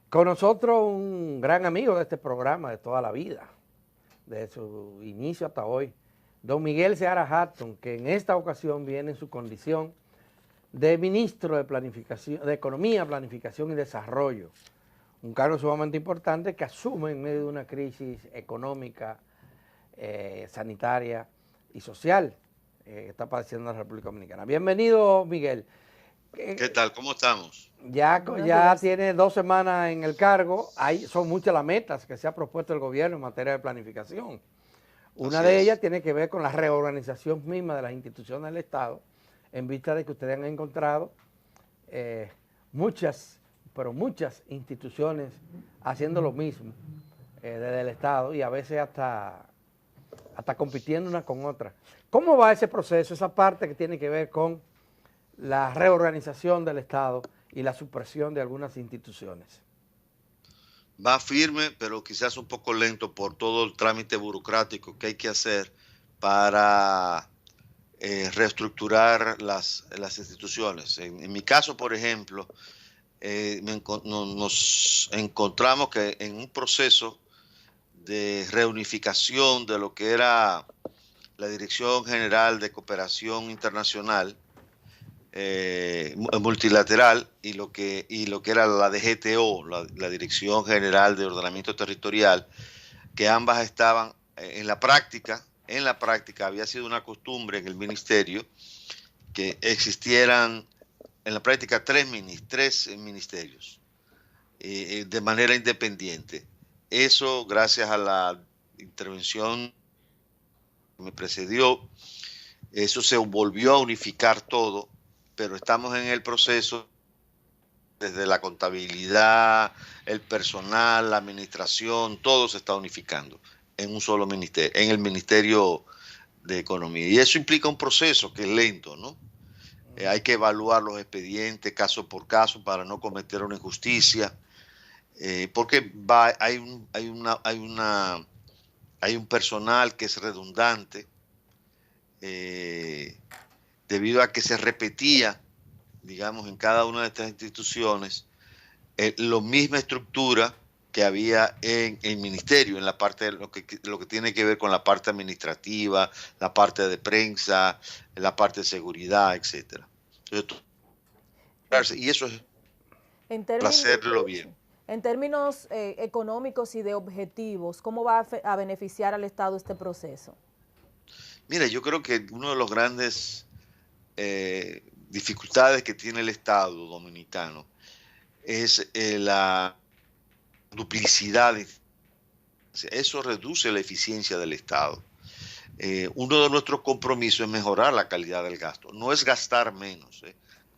Con nosotros un gran amigo de este programa de toda la vida, desde su inicio hasta hoy, don Miguel Seara Hatton, que en esta ocasión viene en su condición de ministro de Planificación, de Economía, Planificación y Desarrollo, un cargo sumamente importante que asume en medio de una crisis económica, sanitaria y social que está padeciendo la República Dominicana. Bienvenido, Miguel. ¿Qué tal? ¿Cómo estamos? Buenos Ya días. tiene 2 semanas en el cargo. Son muchas las metas que se ha propuesto el gobierno en materia de planificación. Una Así de ellas es. tiene que ver con la reorganización misma de las instituciones del Estado, en vista de que ustedes han encontrado muchas, pero muchas instituciones haciendo lo mismo desde el Estado y a veces hasta compitiendo una con otra. ¿Cómo va ese proceso, esa parte que tiene que ver con la reorganización del Estado y la supresión de algunas instituciones? Va firme, pero quizás un poco lento por todo el trámite burocrático que hay que hacer para reestructurar las instituciones. En mi caso, por ejemplo, nos encontramos que en un proceso de reunificación de lo que era la Dirección General de Cooperación Internacional, multilateral, y lo que era la DGTO, la Dirección General de Ordenamiento Territorial, que ambas estaban en la práctica había sido una costumbre en el ministerio que existieran en la práctica tres ministerios de manera independiente. Eso, gracias a la intervención que me precedió, eso se volvió a unificar todo, pero estamos en el proceso desde la contabilidad, el personal, la administración, todo se está unificando en un solo ministerio, en el Ministerio de Economía. Y eso implica un proceso que es lento, ¿no? Hay que evaluar los expedientes caso por caso para no cometer una injusticia, porque hay un personal que es redundante, eh, debido a que se repetía, digamos, en cada una de estas instituciones, la misma estructura que había en el ministerio, en la parte de lo que tiene que ver con la parte administrativa, la parte de prensa, la parte de seguridad, etcétera. Y eso es En para términos, hacerlo bien. en términos económicos y de objetivos, ¿cómo va a beneficiar al Estado este proceso? Mira, yo creo que uno de los grandes dificultades que tiene el Estado dominicano es la duplicidad. Eso reduce la eficiencia del Estado. Uno de nuestros compromisos es mejorar la calidad del gasto. No es gastar menos.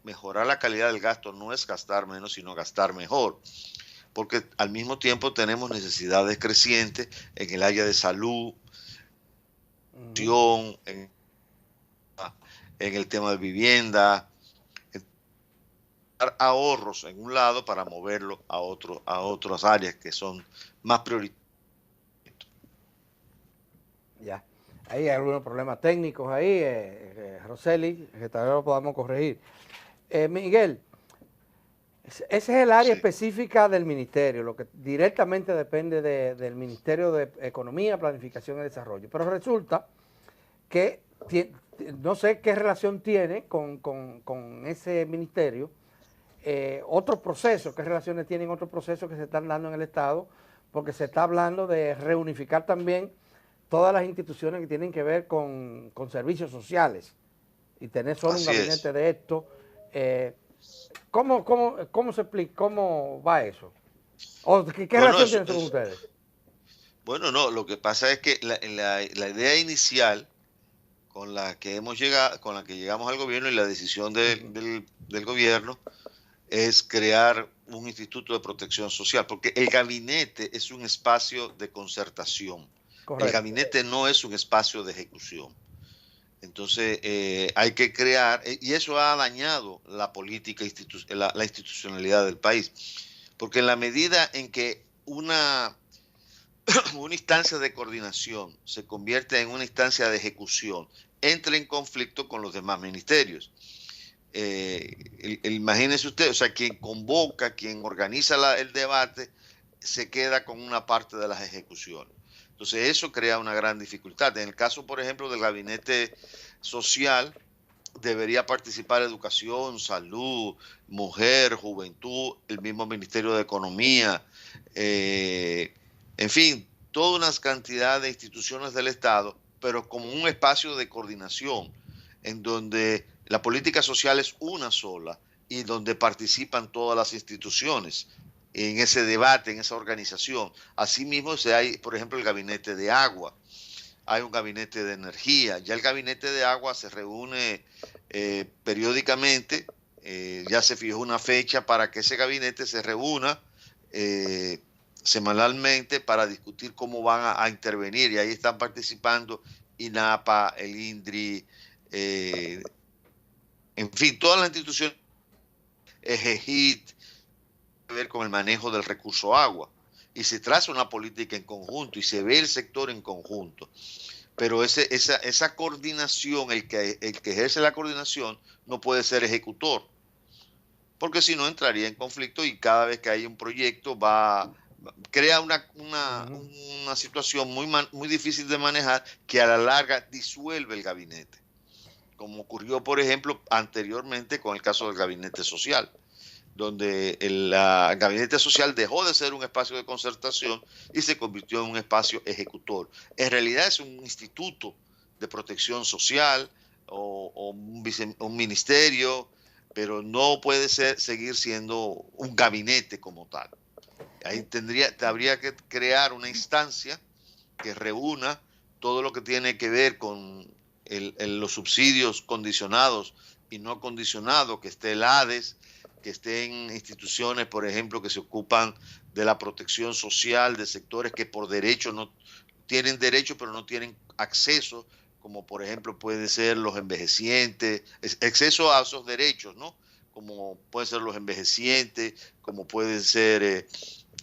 Mejorar la calidad del gasto no es gastar menos, sino gastar mejor. Porque al mismo tiempo tenemos necesidades crecientes en el área de salud, en el tema de vivienda, ahorros en un lado para moverlo a otras áreas que son más prioritarias. Ya. Hay algunos problemas técnicos ahí, Roseli, que tal vez lo podamos corregir. Miguel, ese es el área Sí. específica del ministerio, lo que directamente depende del Ministerio de Economía, Planificación y Desarrollo. Pero resulta que no sé qué relación tiene con ese ministerio otros procesos, qué relaciones tienen otros procesos que se están dando en el Estado, porque se está hablando de reunificar también todas las instituciones que tienen que ver con servicios sociales y tener solo un Así gabinete es. de esto. ¿Cómo se explica, cómo va eso? ¿O qué Bueno, relación tiene eso con ustedes? bueno, no, lo que pasa es que la idea inicial con la que llegamos al gobierno y la decisión del gobierno es crear un instituto de protección social, porque el gabinete es un espacio de concertación. El Correcto. gabinete no es un espacio de ejecución. Entonces, hay que crear, y eso ha dañado la política, la institucionalidad del país, porque en la medida en que una instancia de coordinación se convierte en una instancia de ejecución, entra en conflicto con los demás ministerios. imagínese usted, o sea, quien convoca, quien organiza el debate, se queda con una parte de las ejecuciones. Entonces eso crea una gran dificultad. En el caso, por ejemplo, del gabinete social, debería participar educación, salud, mujer, juventud, el mismo Ministerio de Economía, en fin, toda una cantidad de instituciones del Estado, pero como un espacio de coordinación en donde la política social es una sola y donde participan todas las instituciones en ese debate, en esa organización. Asimismo, hay, por ejemplo, el gabinete de agua, hay un gabinete de energía. Ya el gabinete de agua se reúne periódicamente, ya se fijó una fecha para que ese gabinete se reúna semanalmente para discutir cómo van a intervenir, y ahí están participando INAPA, el INDRI, en fin, todas las instituciones, EGEGIT, que ver con el manejo del recurso agua, y se traza una política en conjunto y se ve el sector en conjunto. Pero esa coordinación, el que ejerce la coordinación no puede ser ejecutor, porque si no entraría en conflicto, y cada vez que hay un proyecto crea una situación muy difícil de manejar, que a la larga disuelve el gabinete, como ocurrió, por ejemplo, anteriormente con el caso del gabinete social, donde el gabinete social dejó de ser un espacio de concertación y se convirtió en un espacio ejecutor. En realidad es un instituto de protección social o un ministerio, pero no puede seguir siendo un gabinete como tal. Ahí habría que crear una instancia que reúna todo lo que tiene que ver con los subsidios condicionados y no condicionados, que esté el ADES, que estén instituciones, por ejemplo, que se ocupan de la protección social de sectores que por derecho no tienen derecho, pero no tienen acceso, como por ejemplo puede ser los envejecientes, acceso a esos derechos, ¿no? Como pueden ser los envejecientes, como pueden ser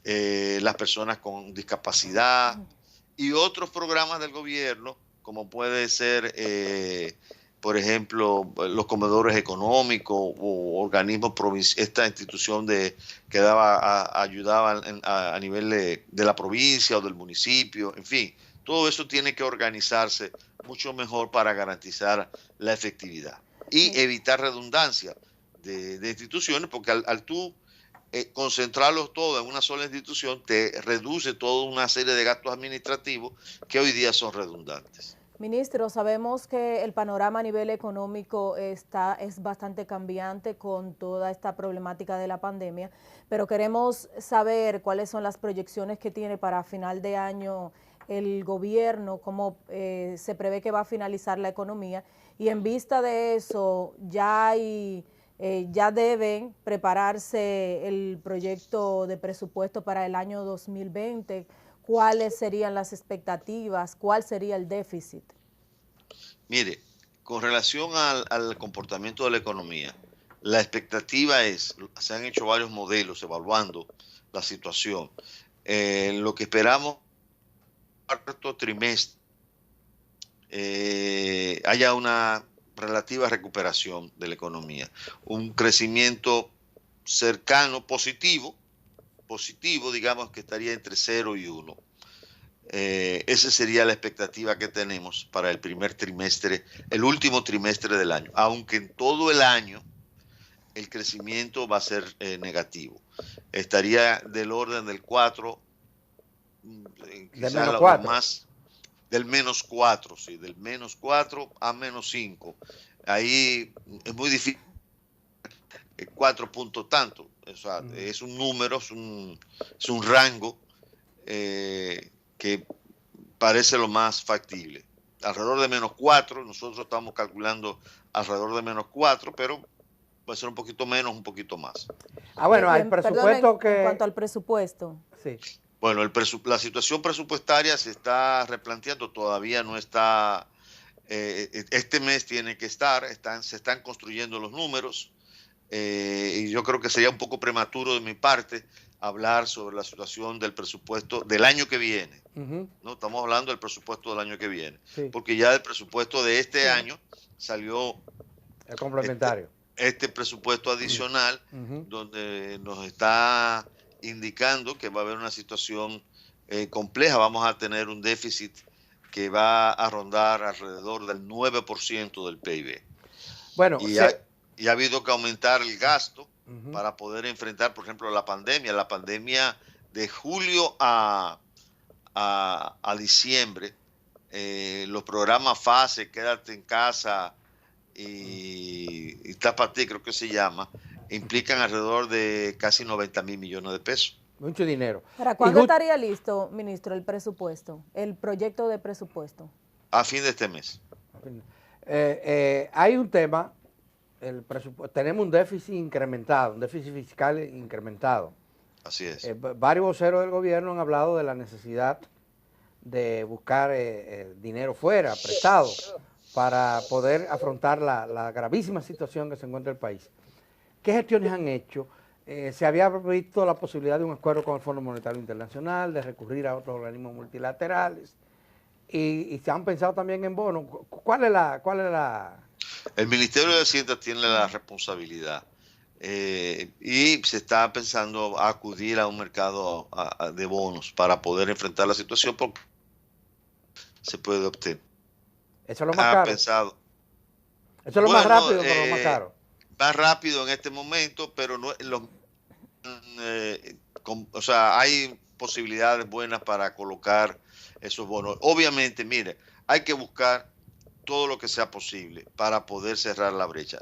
las personas con discapacidad, y otros programas del gobierno, como puede ser por ejemplo, los comedores económicos o organismos provinciales, esta institución que ayudaba a nivel de la provincia o del municipio, en fin, todo eso tiene que organizarse mucho mejor para garantizar la efectividad y evitar redundancia de instituciones, porque al tú concentrarlos todo en una sola institución, te reduce toda una serie de gastos administrativos que hoy día son redundantes. Ministro, sabemos que el panorama a nivel económico es bastante cambiante con toda esta problemática de la pandemia, pero queremos saber cuáles son las proyecciones que tiene para final de año el gobierno, cómo se prevé que va a finalizar la economía, y en vista de eso ya deben prepararse el proyecto de presupuesto para el año 2020. ¿Cuáles serían las expectativas? ¿Cuál sería el déficit? Mire, con relación al comportamiento de la economía, la expectativa se han hecho varios modelos evaluando la situación. Lo que esperamos cuarto trimestre haya una relativa recuperación de la economía, un crecimiento cercano, positivo, digamos que estaría entre 0 y 1. Esa sería la expectativa que tenemos para el primer trimestre, el último trimestre del año, aunque en todo el año el crecimiento va a ser negativo. Estaría del orden del 4, quizás lo más, del -4, sí, del -4 a -5. Ahí es muy difícil, 4 puntos tanto, o sea, es un número, es un rango que parece lo más factible. Alrededor de -4, nosotros estamos calculando alrededor de -4, pero puede ser un poquito menos, un poquito más. Bueno, hay presupuesto en cuanto al presupuesto. Sí. Bueno, la situación presupuestaria se está replanteando, todavía no está, este mes tiene que estar, se están construyendo los números, y yo creo que sería un poco prematuro de mi parte hablar sobre la situación del presupuesto del año que viene. No estamos hablando del presupuesto del año que viene, porque ya el presupuesto de este año salió el complementario. este presupuesto adicional, donde nos está indicando que va a haber una situación compleja. Vamos a tener un déficit que va a rondar alrededor del 9% del PIB. Bueno, y ha habido que aumentar el gasto para poder enfrentar, por ejemplo, la pandemia. La pandemia de julio a diciembre, los programas FASE, Quédate en Casa y Tápate, creo que se llama, implican alrededor de casi 90.000 millones de pesos. Mucho dinero. ¿Para cuándo estaría listo, ministro, el presupuesto, el proyecto de presupuesto? A fin de este mes. Hay un tema, tenemos un déficit incrementado, un déficit fiscal incrementado. Así es. Varios voceros del gobierno han hablado de la necesidad de buscar dinero fuera, prestado, para poder afrontar la gravísima situación que se encuentra el país. ¿Qué gestiones han hecho? Se había visto la posibilidad de un acuerdo con el Fondo Monetario Internacional, de recurrir a otros organismos multilaterales, y se han pensado también en bonos. ¿Cuál es la...? El Ministerio de Hacienda tiene la responsabilidad y se está pensando acudir a un mercado de bonos para poder enfrentar la situación, porque se puede obtener. Eso es lo más caro. Pensado. Eso es lo más rápido, pero lo más caro. Más rápido en este momento, pero no o sea, hay posibilidades buenas para colocar esos bonos. Obviamente, mire, hay que buscar todo lo que sea posible para poder cerrar la brecha.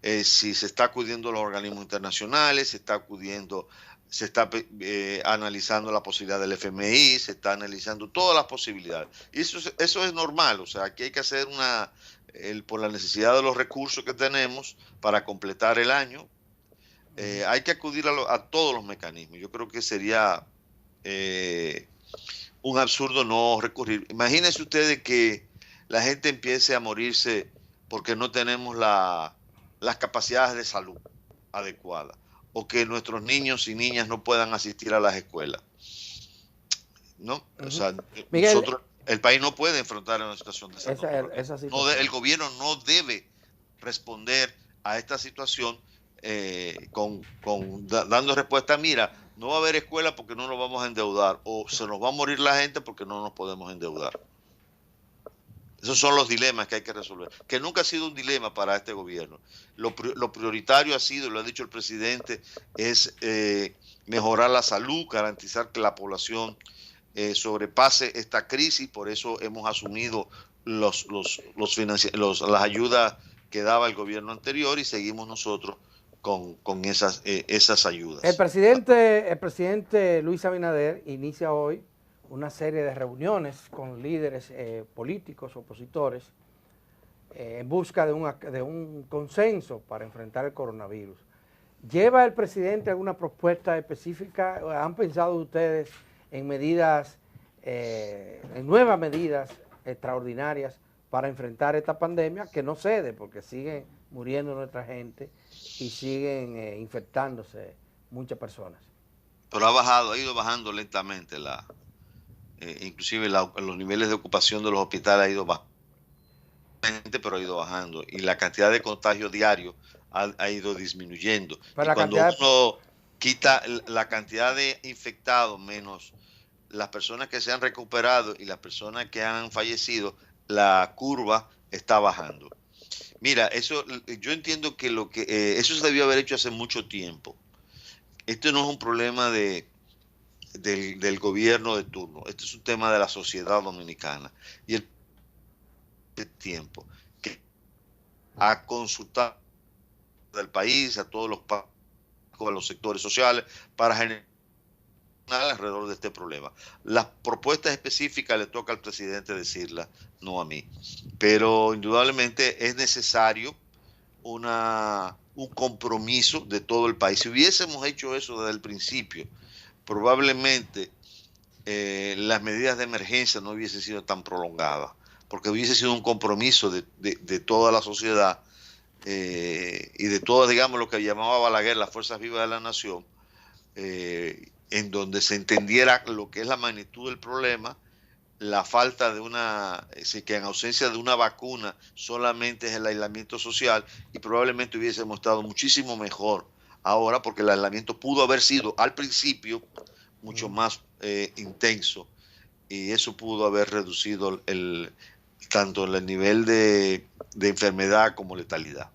Si se está acudiendo a los organismos internacionales, se está analizando la posibilidad del FMI, se está analizando todas las posibilidades. Y eso es normal, o sea, aquí hay que hacer por la necesidad de los recursos que tenemos para completar el año, hay que acudir a todos los mecanismos. Yo creo que sería un absurdo no recurrir. Imagínense ustedes que la gente empiece a morirse porque no tenemos las capacidades de salud adecuadas, o que nuestros niños y niñas no puedan asistir a las escuelas, ¿no? O sea, Miguel, el país no puede enfrentar una situación de salud. El gobierno no debe responder a esta situación dando respuesta. Mira, no va a haber escuela porque no nos vamos a endeudar, o se nos va a morir la gente porque no nos podemos endeudar. Esos son los dilemas que hay que resolver, que nunca ha sido un dilema para este gobierno. Lo prioritario ha sido, lo ha dicho el presidente, es mejorar la salud, garantizar que la población sobrepase esta crisis. Por eso hemos asumido las ayudas que daba el gobierno anterior, y seguimos nosotros con esas ayudas. El presidente Luis Abinader inicia hoy una serie de reuniones con líderes políticos, opositores, en busca de un consenso para enfrentar el coronavirus. ¿Lleva el presidente alguna propuesta específica? ¿Han pensado ustedes en en nuevas medidas extraordinarias para enfrentar esta pandemia que no cede, porque siguen muriendo nuestra gente y siguen infectándose muchas personas? Pero ha ido bajando lentamente inclusive los niveles de ocupación de los hospitales ha ido bajando, pero ha ido bajando, y la cantidad de contagios diarios ha ido disminuyendo. Pero y cuando uno quita la cantidad de infectados menos las personas que se han recuperado y las personas que han fallecido, la curva está bajando. Mira, yo entiendo que eso se debió haber hecho hace mucho tiempo. Esto no es un problema del gobierno de turno. Este es un tema de la sociedad dominicana, y el tiempo que a consultar del país, a todos los sectores sociales, para generar alrededor de este problema. Las propuestas específicas le toca al presidente decirlas, no a mí, pero indudablemente es necesario un compromiso de todo el país. Si hubiésemos hecho eso desde el principio, probablemente las medidas de emergencia no hubiesen sido tan prolongadas, porque hubiese sido un compromiso de toda la sociedad y de todas, digamos, lo que llamaba Balaguer las fuerzas vivas de la nación, en donde se entendiera lo que es la magnitud del problema la falta de que en ausencia de una vacuna solamente es el aislamiento social, y probablemente hubiésemos estado muchísimo mejor ahora, porque el aislamiento pudo haber sido al principio mucho más intenso, y eso pudo haber reducido tanto el nivel de enfermedad como letalidad.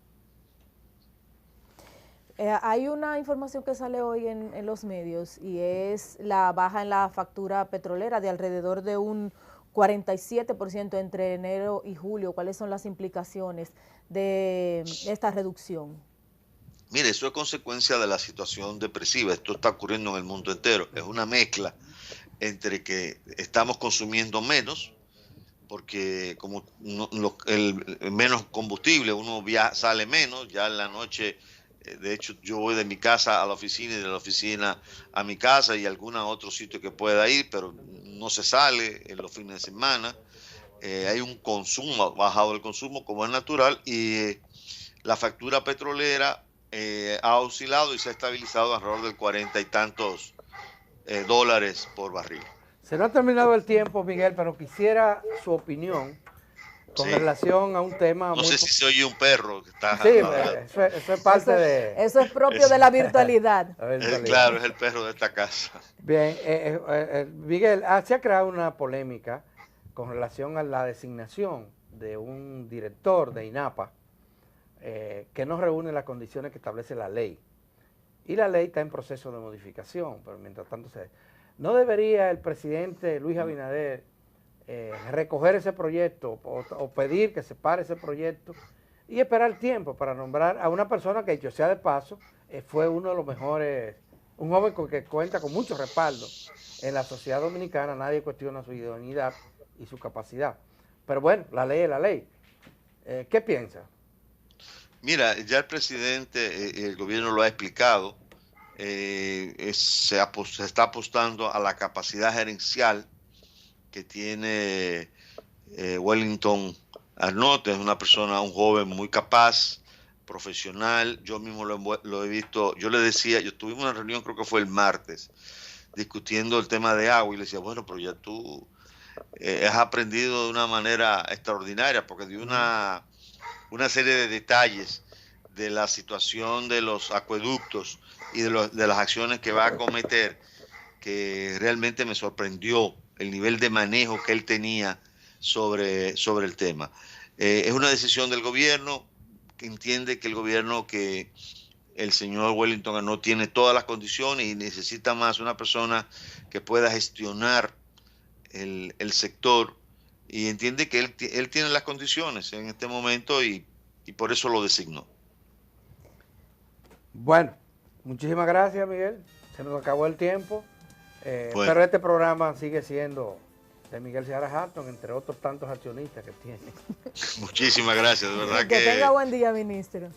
Hay una información que sale hoy en los medios y es la baja en la factura petrolera de alrededor de un 47% entre enero y julio. ¿Cuáles son las implicaciones de esta reducción? Mire, eso es consecuencia de la situación depresiva. Esto está ocurriendo en el mundo entero. Es una mezcla entre que estamos consumiendo menos, porque como el menos combustible, uno sale menos, ya en la noche. De hecho, yo voy de mi casa a la oficina y de la oficina a mi casa y a algún otro sitio que pueda ir, pero no se sale en los fines de semana. Hay un consumo, bajado el consumo como es natural, y la factura petrolera ha oscilado y se ha estabilizado alrededor del 40 y tantos dólares por barril. Se nos ha terminado el tiempo, Miguel, pero quisiera su opinión con relación a un tema. No sé si se oye un perro que está. Sí, eso es parte de. Eso es propio de la virtualidad. Claro, es el perro de esta casa. Bien, Miguel, se ha creado una polémica con relación a la designación de un director de INAPA que no reúne las condiciones que establece la ley. Y la ley está en proceso de modificación, pero mientras tanto ¿no debería el presidente Luis Abinader recoger ese proyecto o pedir que se pare ese proyecto y esperar tiempo para nombrar a una persona que, dicho sea de paso, fue uno de los mejores, un joven que cuenta con mucho respaldo en la sociedad dominicana? Nadie cuestiona su idoneidad y su capacidad, pero bueno, la ley es la ley. ¿Qué piensa? Mira, ya el presidente, el gobierno lo ha explicado, se está apostando a la capacidad gerencial que tiene Wellington Arnott. Es una persona, un joven muy capaz, profesional. Yo mismo lo he visto. Yo le decía, tuvimos una reunión, creo que fue el martes, discutiendo el tema de agua, y le decía, bueno, pero ya tú has aprendido de una manera extraordinaria, porque dio una serie de detalles de la situación de los acueductos y de las acciones que va a cometer, que realmente me sorprendió el nivel de manejo que él tenía sobre el tema. Es una decisión del gobierno, que entiende que que el señor Wellington no tiene todas las condiciones y necesita más una persona que pueda gestionar el sector, y entiende que él tiene las condiciones en este momento y por eso lo designó. Bueno, muchísimas gracias, Miguel. Se nos acabó el tiempo. Bueno. Pero este programa sigue siendo de Miguel Seara Hatton, entre otros tantos accionistas que tiene. Muchísimas gracias, de verdad que tenga buen día, ministro.